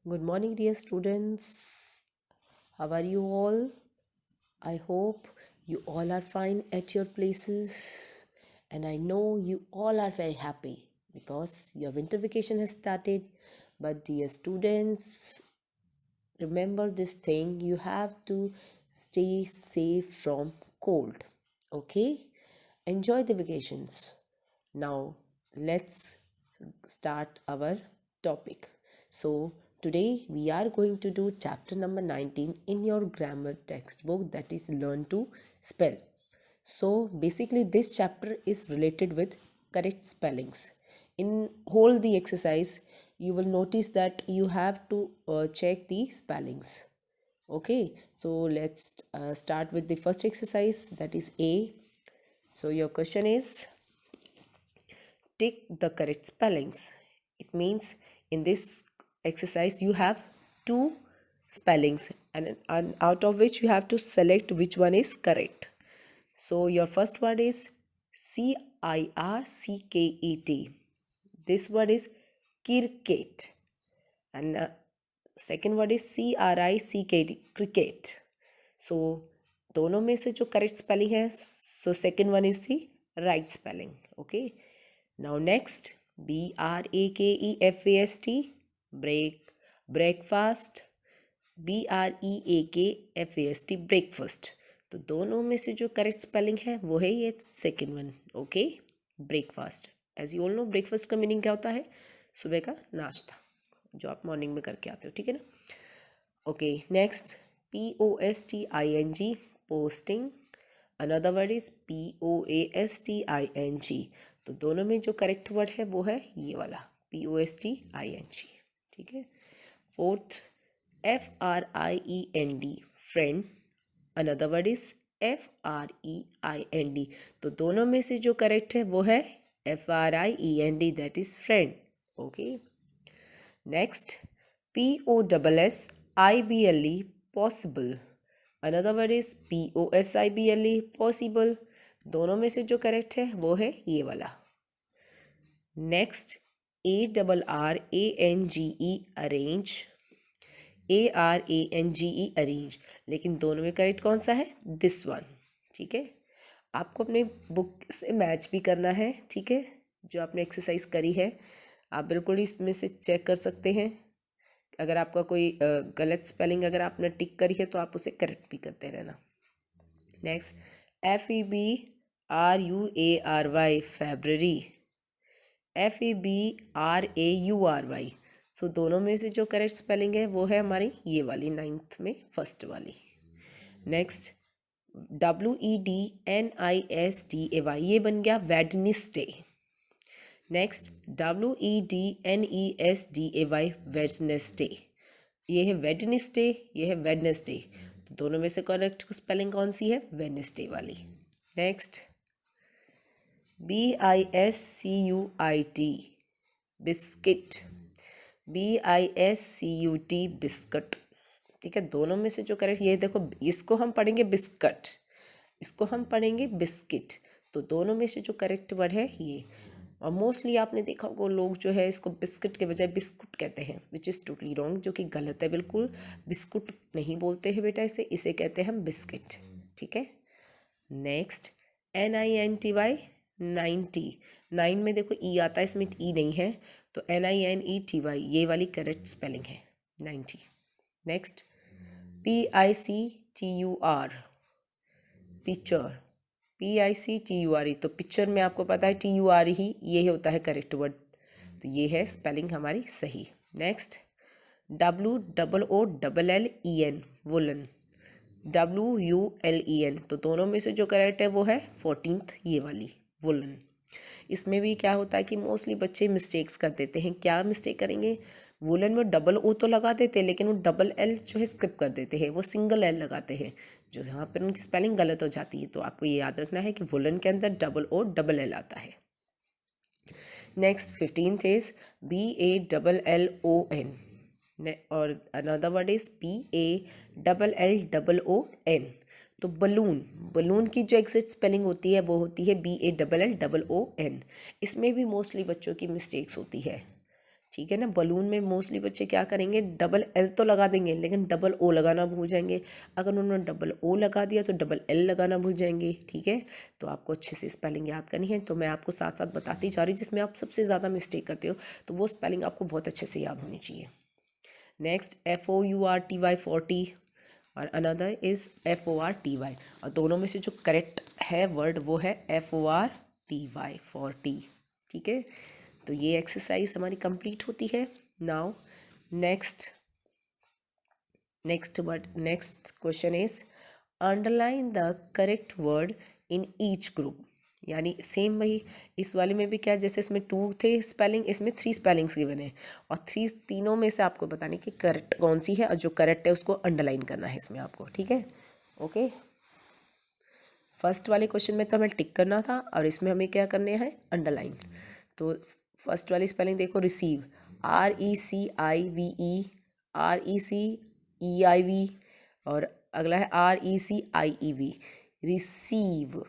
Good morning, dear students. How are you all? I hope you all are fine at your places. And I know you all are very happy because your winter vacation has started. But, dear students, remember this thing, you have to stay safe from cold. Okay? Enjoy the vacations. Now, let's start our topic. So, today we are going to do chapter number 19 in your grammar textbook, that is Learn to Spell. So, basically, this chapter is related with correct spellings. In whole the exercise, you will notice that you have to check the spellings. Okay, so let's start with the first exercise, that is A. So, your question is tick the correct spellings. It means in this exercise you have two spellings and out of which you have to select which one is correct. So your first word is CIRCKET. This word is cricket, and second word is CRICKT, cricket. So दोनों में से जो correct spelling है, so second one is the right spelling. Okay, now next, BRAKEFAST, breakfast, BREAKFAST, breakfast. तो दोनों में से जो करेक्ट स्पेलिंग है वो है ये second one. Okay, breakfast. As you all know, breakfast का मीनिंग क्या होता है? सुबह का नाश्ता जो आप मॉर्निंग में करके आते हो. ठीक है ना? Okay, next, POSTING, posting. Another word is POASTING. तो दोनों में जो करेक्ट वर्ड है वो है ये वाला POSTING. ठीक है. Fourth, FRIEND, friend. Another word is FREIND. तो दोनों में से जो करेक्ट है वो है FRIEND, that is friend. Okay. Next, POSSIBLE, possible. Another word is POSIBLE, possible. दोनों में से जो करेक्ट है वो है ये वाला. Next, ARRANGE, arrange. ARANGE, arrange. लेकिन दोनों में करेक्ट कौन सा है? This one. ठीक है, आपको अपने बुक से मैच भी करना है. ठीक है, जो आपने एक्सरसाइज करी है आप बिल्कुल इसमें से चेक कर सकते हैं. अगर आपका कोई गलत स्पेलिंग अगर आपने टिक करी है तो आप उसे करेक्ट भी करते रहना. Next, FEBRUARY, February. FEBRAURY. सो दोनों में से जो करेक्ट स्पेलिंग है वो है हमारी ये वाली, नाइन्थ में फर्स्ट वाली. नेक्स्ट, WEDNISDAY, ये बन गया वेडनेसडे. Next, WEDNESDAY, Wednesday. ये है वेडनेसडे, ये है वेडनेसडे. तो दोनों में से करेक्ट स्पेलिंग कौन सी है? वेडनेसडे वाली. Next, BISCUIT, biscuit. BISCUT, biscuit. ठीक है, दोनों में से जो करेक्ट, ये देखो इसको हम पढ़ेंगे बिस्कट, इसको हम पढ़ेंगे बिस्किट. तो दोनों में से जो करेक्ट वर्ड है ये. और मोस्टली आपने देखा होगा लोग जो है इसको बिस्किट के बजाय बिस्कुट कहते हैं, विच इज़ टोटली रॉन्ग, जो कि गलत है बिल्कुल. बिस्कुट नहीं बोलते हैं बेटा, इसे कहते हैं हम बिस्किट. ठीक है. Next, NINTY, 90. 9 में देखो ई आता है, इसमें ई नहीं है, तो NINETY, ये वाली करेक्ट स्पेलिंग है 90. Next, PICTUR, picture. PICTURE, तो पिक्चर में आपको पता है TUR ही ये होता है करेक्ट वर्ड. तो ये है स्पेलिंग हमारी सही. Next, WOOLLEN, woollen. WULEN, तो दोनों में से जो करेक्ट है वो है 14th, ये वाली वुलन. इसमें भी क्या होता है कि मोस्टली बच्चे मिस्टेक्स कर देते हैं. क्या मिस्टेक करेंगे? वुलन में डबल ओ तो लगा देते हैं लेकिन वो डबल एल जो है स्किप कर देते हैं, वो सिंगल एल लगाते हैं, जो यहाँ पर उनकी स्पेलिंग गलत हो जाती है. तो आपको ये याद रखना है कि वुलन के अंदर डबल ओ डबल एल आता है. नेक्स्ट, 15th इज BALLON, और अनदर वर्ड इज BALLON. तो बलून, बलून की जो एग्जैक्ट स्पेलिंग होती है वो होती है BALLON. इसमें भी मोस्टली बच्चों की मिस्टेक्स होती है. ठीक है ना। बलून में मोस्टली बच्चे क्या करेंगे, डबल एल तो लगा देंगे लेकिन डबल ओ लगाना भूल जाएंगे। अगर उन्होंने डबल ओ लगा दिया तो डबल एल लगाना भूल जाएंगे। ठीक है, तो आपको अच्छे से स्पेलिंग याद करनी है। तो मैं आपको साथ साथ बताती जा रही, जिसमें आप सबसे ज़्यादा मिस्टेक करते हो तो वो स्पेलिंग आपको बहुत अच्छे से याद होनी चाहिए। नेक्स्ट FOURTY 40 और अनदर इज़ FORTY, और दोनों में से जो करेक्ट है वर्ड वो है FORTY 40। ठीक है, तो ये एक्सरसाइज हमारी कंप्लीट होती है। Now next question is underline the correct word in each group. यानी सेम वही इस वाले में भी क्या, जैसे इसमें 2 थे स्पेलिंग, इसमें 3 स्पेलिंग्स गिवन है और तीनों में से आपको बताने की करेक्ट कौन सी है और जो करेक्ट है उसको अंडरलाइन करना है इसमें आपको। ठीक है, ओके। फर्स्ट वाले क्वेश्चन में तो हमें टिक करना था और इसमें हमें क्या करने हैं, अंडरलाइन। तो फर्स्ट वाली स्पेलिंग देखो, रिसीव, RECIVE, RECEIV, और अगला है RECIEV, रिसीव।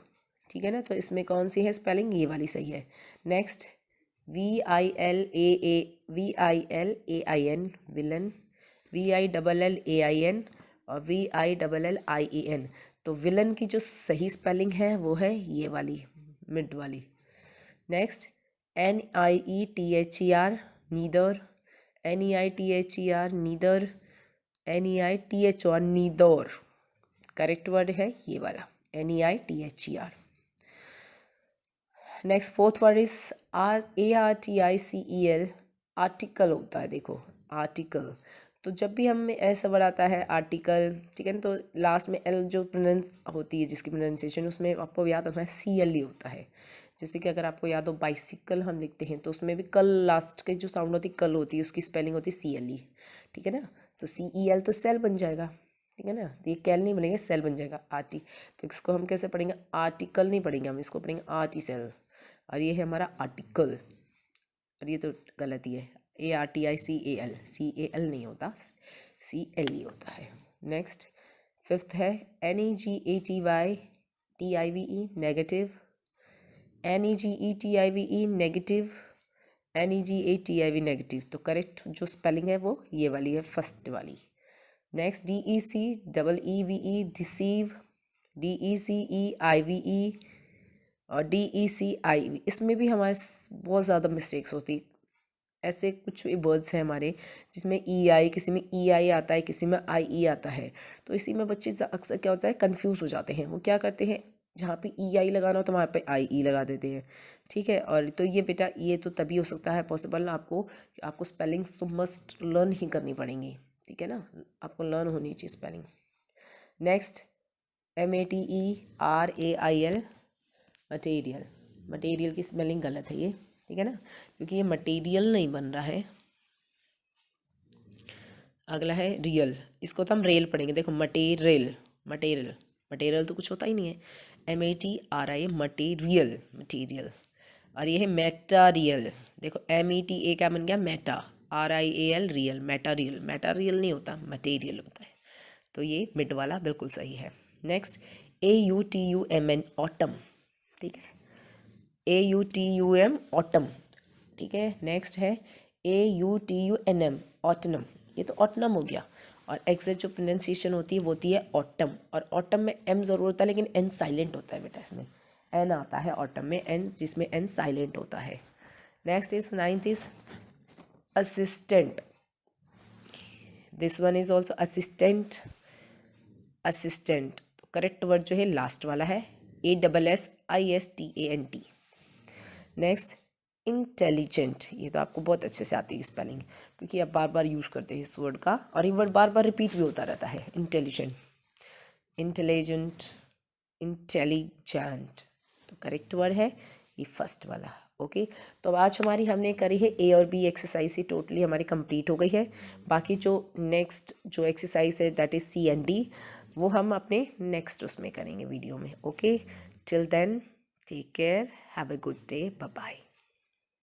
ठीक है ना, तो इसमें कौन सी है स्पेलिंग, ये वाली सही है। नेक्स्ट VILAIN, विलन, VILLAIN और VILLIEN। तो विलन की जो सही स्पेलिंग है वो है ये वाली, मिड वाली। Next NIETHER, neither, NEITHER, neither, NEITHOR, neither. Correct word है ये वाला, NEITHER। Next fourth word is ARTICEL, article होता है। देखो आर्टिकल, तो जब भी हमें ऐसा वर्ड आता है आर्टिकल, ठीक है ना, तो लास्ट में एल जो प्रोनाउंस होती है जिसकी प्रोनाउंसिएशन, उसमें आपको याद रखना है CL ही होता है। जैसे कि अगर आपको याद हो बाइसिकल हम लिखते हैं तो उसमें भी कल लास्ट के जो साउंड होती है कल होती है, उसकी स्पेलिंग होती है CLE। ठीक है ना, तो CEL तो सेल बन जाएगा। ठीक है ना, तो ये कैल नहीं बनेगा, सेल बन जाएगा आर्टी। तो इसको हम कैसे पढ़ेंगे, आर्टिकल नहीं पढ़ेंगे हम, इसको पढ़ेंगे आर्टिसेल। और ये है हमारा आर्टिकल, और ये तो गलत ही है, ARTICAL, CAL नहीं होता, CLE होता है। नेक्स्ट फिफ्थ है NEGATYTIVE, negative, NEGETIVE, negative, NEGATIV, negative. तो करेक्ट जो स्पेलिंग है वो ये वाली है, फर्स्ट वाली। नेक्स्ट DECEEVE, डिसीव, DECEIVE और DECIV। इसमें भी हमारे बहुत ज़्यादा मिस्टेक्स होती। ऐसे कुछ वर्ड्स हैं हमारे जिसमें EI, किसी में EI आता है, किसी में IE आता है। तो इसी में बच्चे अक्सर क्या होता है, कंफ्यूज हो जाते हैं। वो क्या करते हैं, जहाँ पे EI लगाना हो तो वहाँ पे IE लगा देते हैं। ठीक है, और तो ये बेटा ये तो तभी हो सकता है पॉसिबल, आपको स्पेलिंग्स तो मस्ट लर्न ही करनी पड़ेंगी। ठीक है ना, आपको लर्न होनी चाहिए spelling. Next MATERAIL, material. Material की स्पेलिंग गलत है ये, ठीक है ना, क्योंकि ये मटेरियल नहीं बन रहा है। अगला है रियल, इसको तो हम रेल पढ़ेंगे। देखो मटेरियल, मटेरियल, मटेरियल तो कुछ होता ही नहीं है। MATRI, material, material. और ये है मेटारियल। देखो META क्या बन गया, मेटा, RIAL, रियल, मेटारियल, मेटारियल नहीं होता, मटेरियल होता है। तो ये मिड वाला बिल्कुल सही है। Next AUTUMN, autumn. ठीक है, AUTUM, ऑटम। ठीक है, नेक्स्ट है AUTUNM, ऑटनम। ये तो ऑटनम हो गया। और एग्जैक्ट जो प्रोनाउंसिएशन होती है वो होती है ऑटम, और ऑटम में M ज़रूर होता है लेकिन N साइलेंट होता है बेटा, इसमें N आता है ऑटम में, N जिसमें N साइलेंट होता है। Next is ninth is assistant. This one is also assistant, assistant. तो करेक्ट वर्ड जो है लास्ट वाला है, ASSISTANT। नेक्स्ट इंटेलिजेंट, ये तो आपको बहुत अच्छे से आती है स्पेलिंग, क्योंकि आप बार बार यूज़ करते हैं इस वर्ड का, और ये वर्ड बार बार रिपीट भी होता रहता है। Intelligent, intelligent, intelligent. तो करेक्ट वर्ड है ये फर्स्ट वाला। ओके, तो आज हमने करी है A और B एक्सरसाइज, ही टोटली हमारी कंप्लीट हो गई है। बाकी जो नेक्स्ट जो एक्सरसाइज है that is C and D, वो हम अपने नेक्स्ट उसमें करेंगे वीडियो में। Okay, till then take care, have a good day, bye bye.